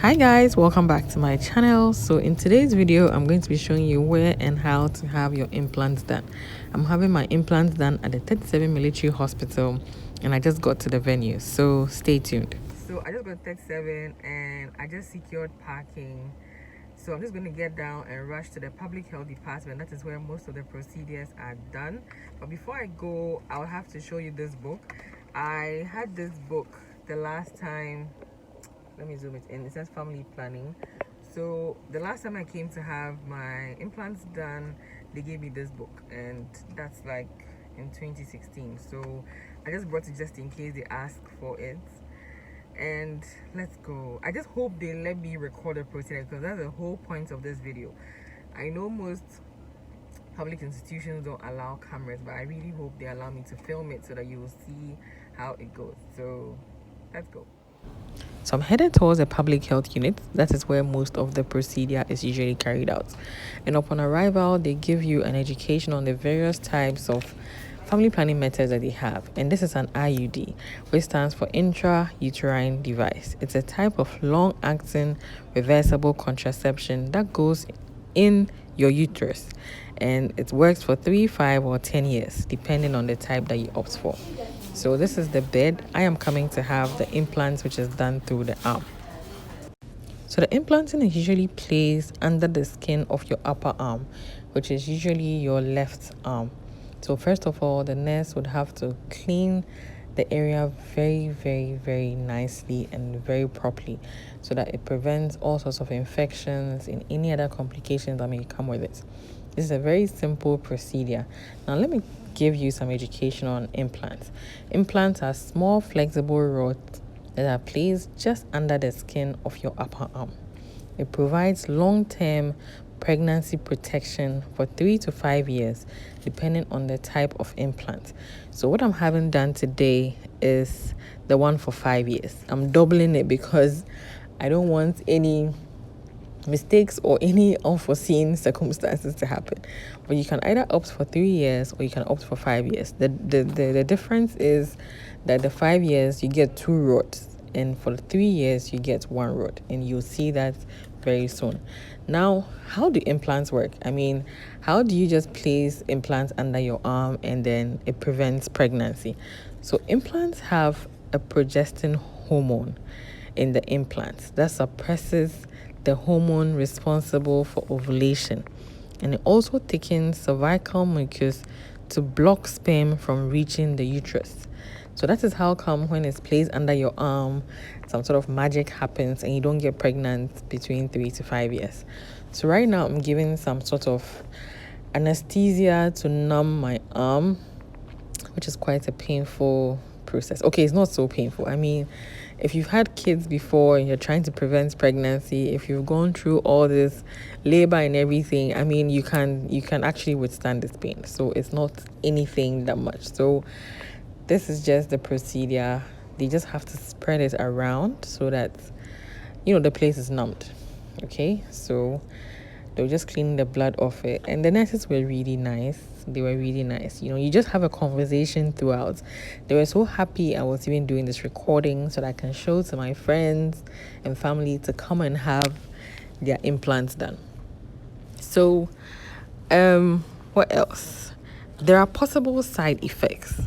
Hi guys, welcome back to my channel. So in today's video I'm going to be showing you where and how to have your implants done. I'm having my implants done at the 37 military hospital and I just got to the venue, so stay tuned. So I just got 37 and I just secured parking, so I'm just going to get down and rush to the public health department. That is where most of the procedures are done. But before I go, I'll have to show you this book. I had this book the last time. Let me zoom it in. It says family planning. So the last time I came to have my implants done, they gave me this book, and that's like in 2016. So I just brought it just in case they ask for it. And let's go. I just hope they let me record the procedure, because that's the whole point of this video. I know most public institutions don't allow cameras, but I really hope they allow me to film it so that you will see how it goes. So let's go. So I'm headed towards a public health unit. That is where most of the procedure is usually carried out. And upon arrival, they give you an education on the various types of family planning methods that they have. And this is an IUD, which stands for intrauterine device. It's a type of long-acting reversible contraception that goes in your uterus, and it works for 3, 5, or 10 years, depending on the type that you opt for. So this is the bed. I am coming to have the implants, which is done through the arm. So the implanting is usually placed under the skin of your upper arm, which is usually your left arm. So first of all, the nurse would have to clean the area very, very, very nicely and very properly, so that it prevents all sorts of infections and any other complications that may come with it. This is a very simple procedure. Now let me give you some education on implants. Implants are small flexible rods that are placed just under the skin of your upper arm. It provides long-term pregnancy protection for 3 to 5 years, depending on the type of implant. So what I'm having done today is the one for 5 years. I'm doubling it because I don't want any mistakes or any unforeseen circumstances to happen. But you can either opt for 3 years or you can opt for 5 years. The difference is that the 5 years you get 2 rods, and for the 3 years you get 1 rod, and you'll see that very soon. Now, how do implants work? I mean, how do you just place implants under your arm and then it prevents pregnancy? So implants have a progestin hormone in the implants that suppresses the hormone responsible for ovulation, and it also thickens cervical mucus to block sperm from reaching the uterus. So that is how come when it's placed under your arm, some sort of magic happens and you don't get pregnant between 3 to 5 years. So right now I'm giving some sort of anesthesia to numb my arm, which is quite a painful process. Okay, it's not so painful. I mean, if you've had kids before and you're trying to prevent pregnancy, if you've gone through all this labor and everything, I mean, you can actually withstand this pain. So it's not anything that much. So this is just the procedure. They just have to spread it around so that, the place is numbed. Okay, so they'll just clean the blood off it. And the nurses were really nice. They were really nice. You just have a conversation throughout. They were so happy I was even doing this recording so that I can show to my friends and family to come and have their implants done. So, what else? There are possible side effects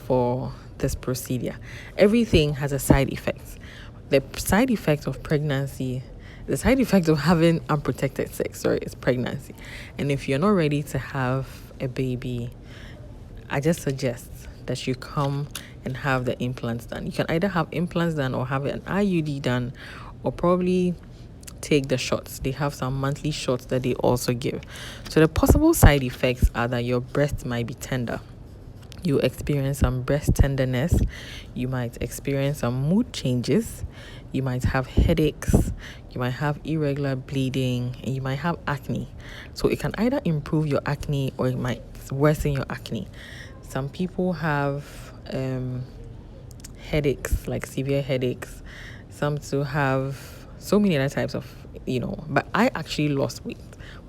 for this procedure. Everything has a side effect. The side effect of pregnancy, the side effect of having unprotected sex, is pregnancy. And if you're not ready to have a baby, I just suggest that you come and have the implants done. You can either have implants done or have an IUD done, or probably take the shots. They have some monthly shots that they also give. So the possible side effects are that your breast might be tender. You experience some breast tenderness. You might experience some mood changes. You might have headaches. You might have irregular bleeding, and you might have acne. So it can either improve your acne or it might worsen your acne. Some people have headaches, like severe headaches. Some too have so many other types of, but I actually lost weight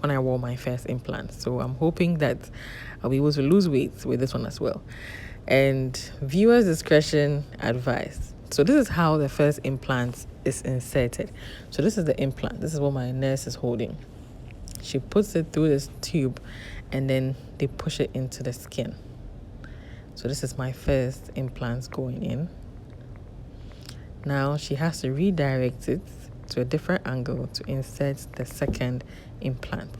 when I wore my first implant. So I'm hoping that I'll be able to lose weight with this one as well. And viewers' discretion advised. So this is how the first implant is inserted. So this is the implant. This is what my nurse is holding. She puts it through this tube and then they push it into the skin. So this is my first implant going in. Now she has to redirect it to a different angle to insert the second implant.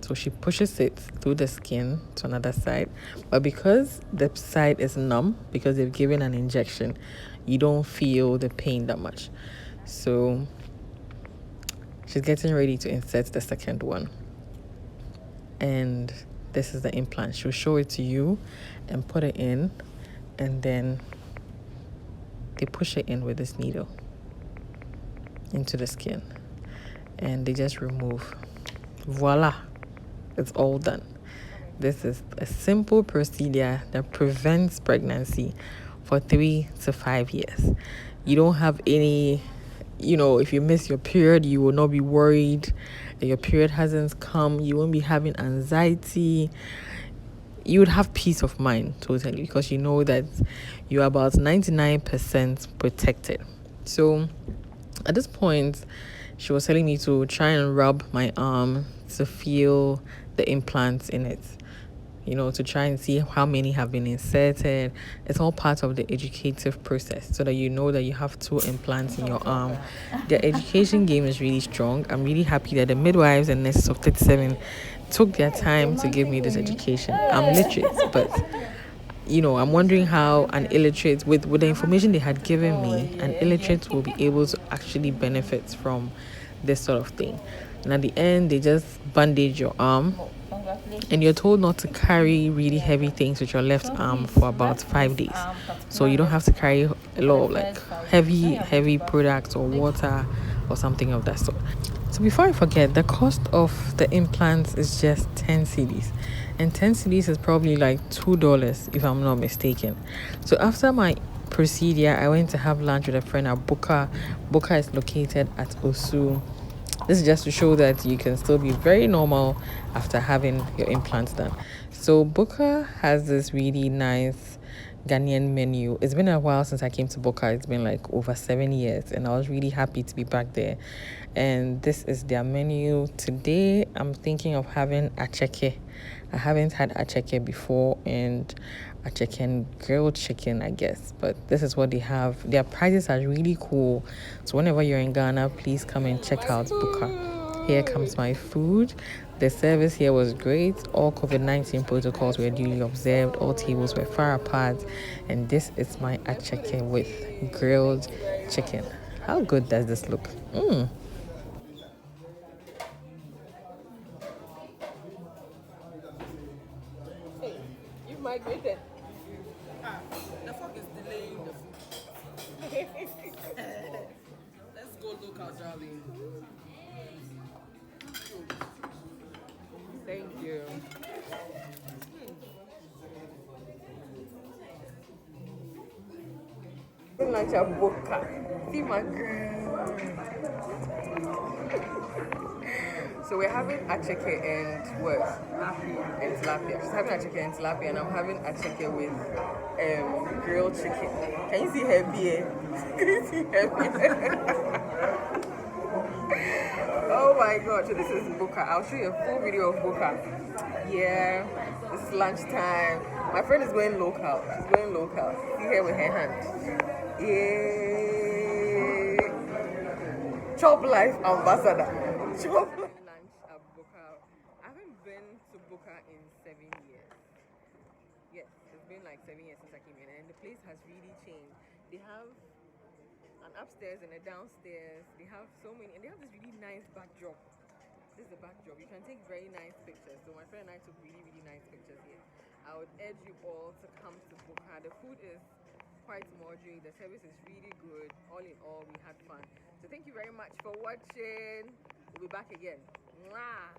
So she pushes it through the skin to another side. But because the side is numb, because they've given an injection, you don't feel the pain that much. So she's getting ready to insert the second one. And this is the implant. She'll show it to you and put it in. And then they push it in with this needle into the skin. And they just remove. Voila. It's all done. This is a simple procedure that prevents pregnancy for 3 to 5 years. You don't have any, if you miss your period, you will not be worried that your period hasn't come. You won't be having anxiety. You would have peace of mind totally, because you know that you're about 99% protected. So at this point, she was telling me to try and rub my arm to feel the implants in it, to try and see how many have been inserted. It's all part of the educative process so that you know that you have 2 implants in your arm. The education game is really strong. I'm really happy that the midwives and nurses of 37 took their time to give me this education. I'm literate, but I'm wondering how an illiterate, with the information they had given me, an illiterate will be able to actually benefit from this sort of thing. And at the end, they just bandage your arm, and you're told not to carry really heavy things with your left arm for about 5 days. So you don't have to carry a lot of like heavy products or water or something of that sort. So before I forget, the cost of the implants is just 10 cedis. And 10 cedis is probably like $2 if I'm not mistaken. So after my procedure, I went to have lunch with a friend at Buka. Buka is located at Osu. This is just to show that you can still be very normal after having your implants done. So Buka has this really nice Ghanaian menu. It's been a while since I came to Buka. It's been like over 7 years, and I was really happy to be back there. And this is their menu. Today, I'm thinking of having acheke. I haven't had acheke before, and acheke and grilled chicken, I guess. But this is what they have. Their prices are really cool. So whenever you're in Ghana, please come and check out Buka. Here comes my food. The service here was great. All COVID-19 protocols were duly observed. All tables were far apart. And this is my acheke with grilled chicken. How good does this look? Hey, you migrated. The fuck is delaying the food. Let's go local, darling. Thank you. Like a boca. See my girl. So we're having acheke and what? And tilapia. She's having acheke and tilapia, and I'm having acheke with grilled chicken. Can you see her beard? Can you see her beard? Oh my god, so this is Buka. I'll show you a full video of Buka. Yeah, this is lunchtime. My friend is going local. She's going local. See her with her hand. Yeah. Chop life ambassador. Chop life. Lunch at Buka. I haven't been to Buka in 7 years. Yes, it's been like 7 years since I came in, and the place has really changed. They have an upstairs and a downstairs. They have so many, and they have this really nice backdrop. This is the backdrop. You can take very nice pictures. So my friend and I took really nice pictures here. I would urge you all to come to Buka. The food is quite moderate. The service is really good. All in all, we had fun. So thank you very much for watching. We'll be back again. Mwah!